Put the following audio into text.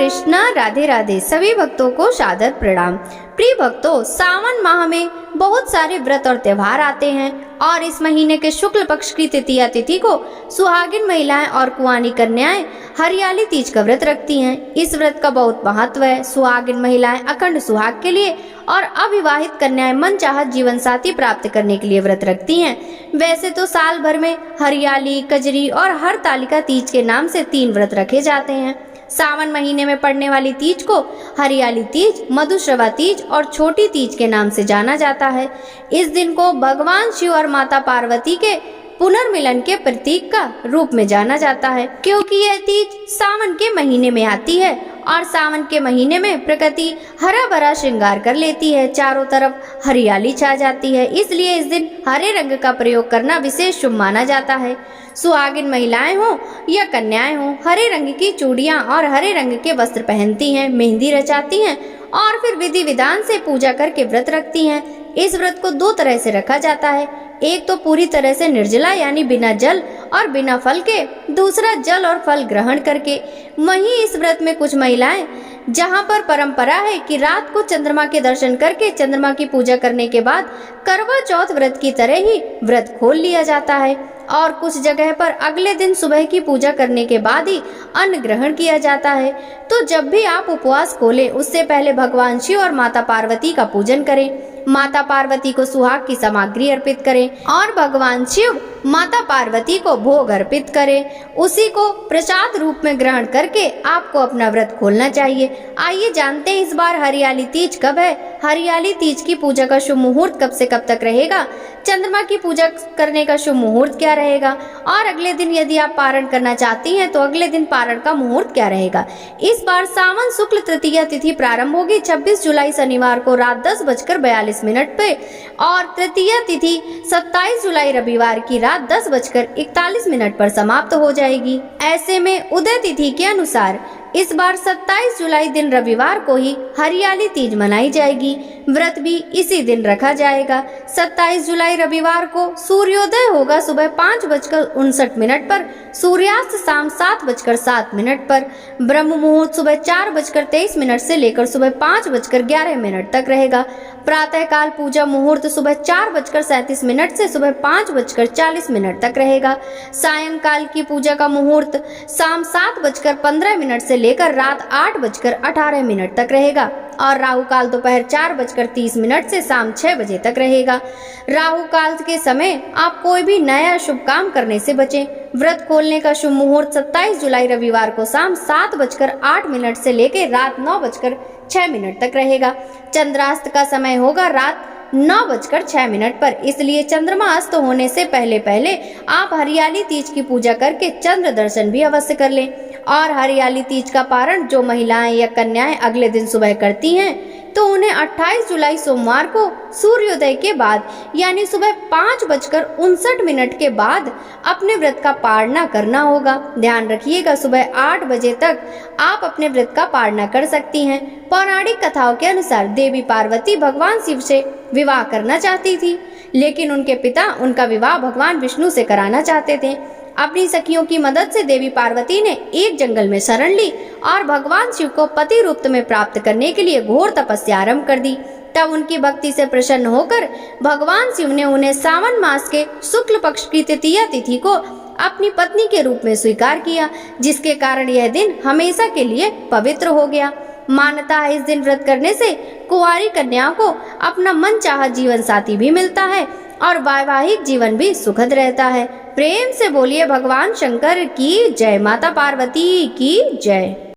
कृष्णा, राधे राधे। सभी भक्तों को सादर प्रणाम। प्रिय भक्तों, सावन माह में बहुत सारे व्रत और त्योहार आते हैं और इस महीने के शुक्ल पक्ष की तृतीया तिथि को सुहागिन महिलाएं और कुंवारी कन्याएं हरियाली तीज का व्रत रखती हैं। इस व्रत का बहुत महत्व है। सुहागिन महिलाएं अखंड सुहाग के लिए और अविवाहित कन्याएं मनचाहा जीवन साथी प्राप्त करने के लिए व्रत रखती हैं। वैसे तो साल भर में हरियाली, कजरी और हरतालिका तीज के नाम से 3 व्रत रखे जाते हैं। सावन महीने में पड़ने वाली तीज को हरियाली तीज, मधुश्रवा तीज और छोटी तीज के नाम से जाना जाता है। इस दिन को भगवान शिव और माता पार्वती के पुनर्मिलन के प्रतीक का रूप में जाना जाता है, क्योंकि यह तीज सावन के महीने में आती है और सावन के महीने में प्रकृति हरा भरा श्रृंगार कर लेती है। चारों तरफ हरियाली छा जाती है, इसलिए इस दिन हरे रंग का प्रयोग करना विशेष शुभ माना जाता है। सुहागिन महिलाएं हो या कन्याएं हो, हरे रंग की चूड़ियां और हरे रंग के वस्त्र पहनती हैं, मेहंदी रचाती हैं और फिर विधि विधान से पूजा करके व्रत रखती हैं। इस व्रत को 2 तरह से रखा जाता है। एक तो पूरी तरह से निर्जला यानी बिना जल और बिना फल के, दूसरा जल और फल ग्रहण करके। वहीं इस व्रत में कुछ महिलाएं, जहां पर परंपरा है कि रात को चंद्रमा के दर्शन करके चंद्रमा की पूजा करने के बाद करवा चौथ व्रत की तरह ही व्रत खोल लिया जाता है और कुछ जगह पर अगले दिन सुबह की पूजा करने के बाद ही अन्न ग्रहण किया जाता है। तो जब भी आप उपवास खोलें, उससे पहले भगवान शिव और माता पार्वती का पूजन करें। माता पार्वती को सुहाग की सामग्री अर्पित करें और भगवान शिव माता पार्वती को भोग अर्पित करें। उसी को प्रसाद रूप में ग्रहण करके आपको अपना व्रत खोलना चाहिए। आइए जानते हैं इस बार हरियाली तीज कब है। हरियाली तीज की पूजा का शुभ मुहूर्त कब से कब तक रहेगा, चंद्रमा की पूजा करने का शुभ मुहूर्त क्या रहेगा और अगले दिन यदि आप पारण करना चाहती हैं तो अगले दिन पारण का मुहूर्त क्या रहेगा। इस बार सावन शुक्ल तृतीया तिथि प्रारंभ होगी 26 जुलाई शनिवार को रात 10:42 पे और तृतीया तिथि 27 जुलाई रविवार की रात 10:41 पर समाप्त हो जाएगी। ऐसे में उदय तिथि के अनुसार इस बार 27 जुलाई दिन रविवार को ही हरियाली तीज मनाई जाएगी। व्रत भी इसी दिन रखा जाएगा। 27 जुलाई रविवार को सूर्योदय होगा सुबह 5:59 पर, सूर्यास्त शाम 7:07 पर। ब्रह्म मुहूर्त सुबह 4:23 से लेकर सुबह 5:11 तक रहेगा। प्रातः काल पूजा मुहूर्त सुबह 4:37 से सुबह 5:40 तक रहेगा। सायंकाल की पूजा का मुहूर्त शाम 7:15 से लेकर रात 8:18 तक रहेगा और राहु काल दोपहर 4:30 से शाम 6 बजे तक रहेगा। राहु काल के समय आप कोई भी नया शुभ काम करने से बचें। व्रत खोलने का शुभ मुहूर्त 27 जुलाई रविवार को शाम 7:08 से लेकर रात 9:06 तक रहेगा। चंद्रास्त का समय होगा रात 9:06 पर, इसलिए चंद्रमा अस्त होने से पहले पहले आप हरियाली तीज की पूजा करके चंद्र दर्शन भी अवश्य कर लें। और हरियाली तीज का पारण जो महिलाएं या कन्याएं अगले दिन सुबह करती हैं तो उन्हें 28 जुलाई सोमवार को सूर्योदय के बाद यानी सुबह 5:59 के बाद अपने व्रत का पारणा करना होगा। ध्यान रखिएगा, सुबह 8 बजे तक आप अपने व्रत का पारणा कर सकती हैं। पौराणिक कथाओं के अनुसार देवी पार्वती भगवान शिव से विवाह करना चाहती थी, लेकिन उनके पिता उनका विवाह भगवान विष्णु से कराना चाहते थे। अपनी सखियों की मदद से देवी पार्वती ने एक जंगल में शरण ली और भगवान शिव को पति रूप में प्राप्त करने के लिए घोर तपस्या आरंभ कर दी। तब उनकी भक्ति से प्रसन्न होकर भगवान शिव ने उन्हें सावन मास के शुक्ल पक्ष की तृतीया तिथि को अपनी पत्नी के रूप में स्वीकार किया, जिसके कारण यह दिन हमेशा के लिए पवित्र हो गया। मान्यता है इस दिन व्रत करने से कुंवारी कन्याओं को अपना मनचाहा जीवन साथी भी मिलता है और वैवाहिक जीवन भी सुखद रहता है। प्रेम से बोलिए भगवान शंकर की जय, माता पार्वती की जय।